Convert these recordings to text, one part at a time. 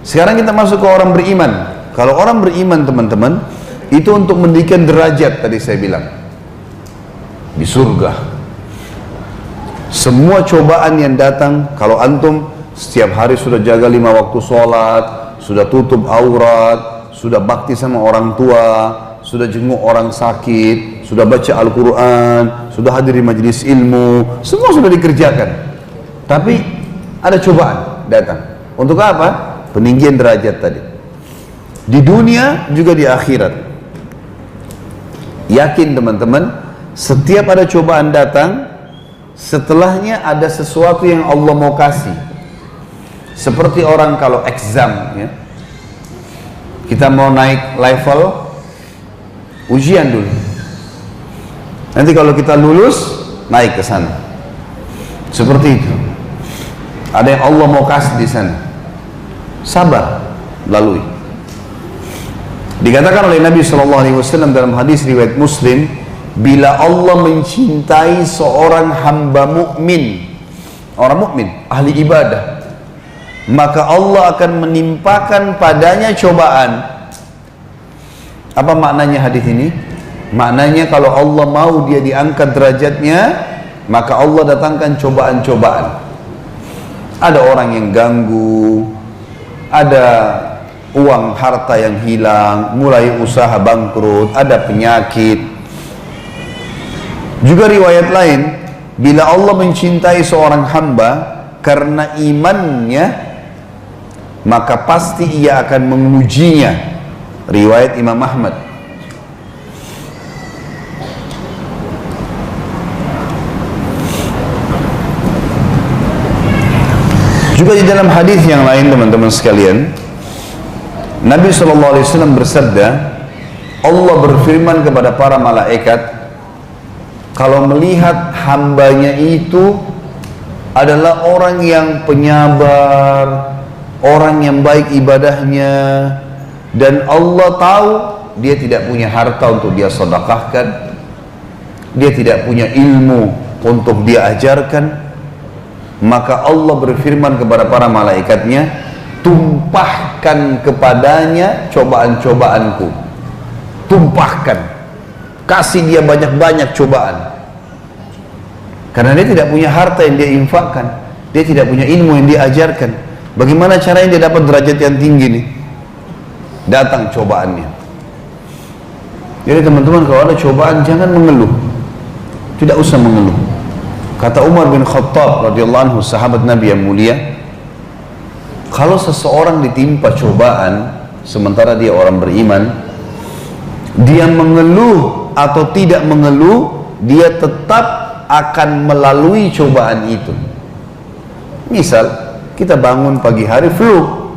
Sekarang kita masuk ke orang beriman. Kalau orang beriman teman-teman, itu untuk mendirikan derajat tadi saya bilang di surga. Semua cobaan yang datang, kalau antum setiap hari sudah jaga 5 waktu sholat, sudah tutup aurat, sudah bakti sama orang tua, sudah jenguk orang sakit, sudah baca Al-Quran, sudah hadir di majelis ilmu, semua sudah dikerjakan. Tapi ada cobaan datang. Untuk apa? Peninggian derajat tadi. Di dunia juga di akhirat. Yakin teman-teman, setiap ada cobaan datang, setelahnya ada sesuatu yang Allah mau kasih. Seperti orang kalau exam, ya. Kita mau naik level, ujian dulu. Nanti kalau kita lulus, naik ke sana. Seperti itu. Ada yang Allah mau kasih di sana. Sabar, lalui. Dikatakan oleh Nabi SAW dalam hadis riwayat Muslim, bila Allah mencintai seorang hamba mukmin, orang mukmin, ahli ibadah, maka Allah akan menimpakan padanya cobaan. Apa maknanya hadis ini? Maknanya kalau Allah mau dia diangkat derajatnya, maka Allah datangkan cobaan-cobaan. Ada orang yang ganggu, ada uang harta yang hilang, mulai usaha bangkrut, ada penyakit. Juga riwayat lain, bila Allah mencintai seorang hamba karena imannya, maka pasti ia akan mengujinya. Riwayat Imam Ahmad. Juga di dalam hadis yang lain teman-teman sekalian, Nabi SAW bersabda, Allah berfirman kepada para malaikat, kalau melihat hambanya itu adalah orang yang penyabar, orang yang baik ibadahnya, dan Allah tahu dia tidak punya harta untuk dia sedekahkan, dia tidak punya ilmu untuk dia ajarkan, maka Allah berfirman kepada para malaikatnya, tumpahkan kepadanya cobaan-cobaanku. Tumpahkan, kasih dia banyak-banyak cobaan, karena dia tidak punya harta yang dia infakkan, dia tidak punya ilmu yang dia ajarkan. Bagaimana caranya dia dapat derajat yang tinggi nih? Datang cobaannya. Jadi teman-teman, kalau ada cobaan jangan mengeluh, tidak usah mengeluh. Kata Umar bin Khattab radhiyallahu anhu, sahabat Nabi yang mulia, kalau seseorang ditimpa cobaan sementara dia orang beriman, dia mengeluh atau tidak mengeluh, dia tetap akan melalui cobaan itu. Misal kita bangun pagi hari flu,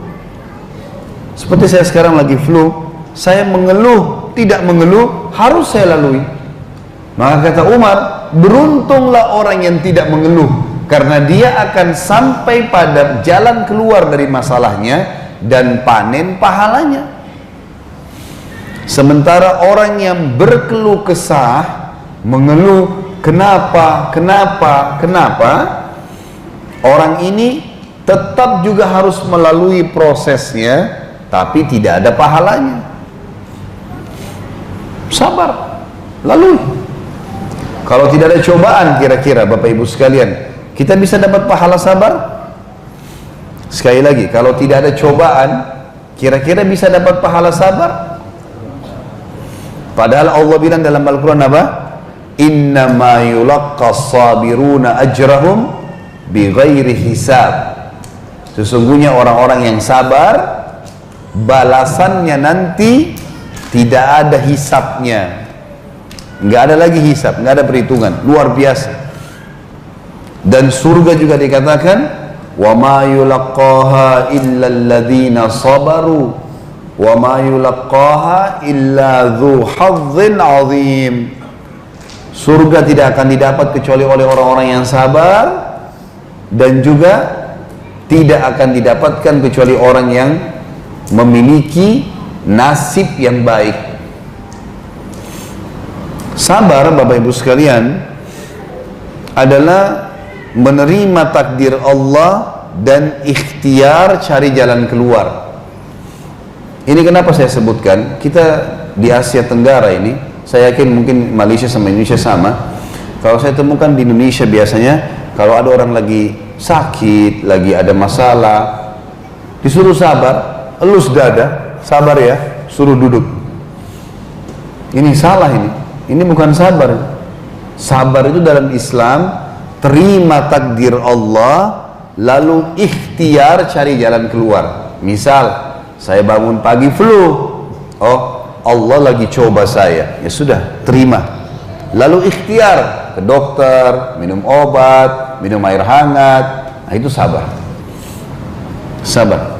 seperti saya sekarang lagi flu, saya mengeluh, tidak mengeluh, harus saya lalui. Maka kata Umar, beruntunglah orang yang tidak mengeluh, karena dia akan sampai pada jalan keluar dari masalahnya dan panen pahalanya. Sementara orang yang berkeluh kesah, mengeluh, kenapa, orang ini tetap juga harus melalui prosesnya, tapi tidak ada pahalanya. Sabar, lalui. Kalau tidak ada cobaan, kira-kira Bapak Ibu sekalian, kita bisa dapat pahala sabar? Sekali lagi, kalau tidak ada cobaan, kira-kira bisa dapat pahala sabar? Padahal Allah bilang dalam Al-Quran apa? Innama yulaqqas sabiruna ajrahum bighairi hisab. Sesungguhnya orang-orang yang sabar, balasannya nanti tidak ada hisabnya. Nggak ada lagi hisab, nggak ada perhitungan, luar biasa. Dan surga juga dikatakan, wa ma yulaqqaha illa alladhina sabaru wa ma yulaqqaha illa dzu hazzin azim. Surga tidak akan didapat kecuali oleh orang-orang yang sabar, dan juga tidak akan didapatkan kecuali orang yang memiliki nasib yang baik. Sabar Bapak Ibu sekalian adalah menerima takdir Allah dan ikhtiar cari jalan keluar. Ini kenapa saya sebutkan, kita di Asia Tenggara ini, saya yakin mungkin Malaysia sama Indonesia sama. Kalau saya temukan di Indonesia biasanya, kalau ada orang lagi sakit, lagi ada masalah, disuruh sabar, elus dada, sabar ya, suruh duduk. Ini salah ini. Ini bukan sabar. Sabar itu dalam Islam, terima takdir Allah, lalu ikhtiar cari jalan keluar. Misal, saya bangun pagi flu, oh Allah lagi coba saya, ya sudah, terima. Lalu ikhtiar ke dokter, minum obat, minum air hangat, nah itu sabar. Sabar.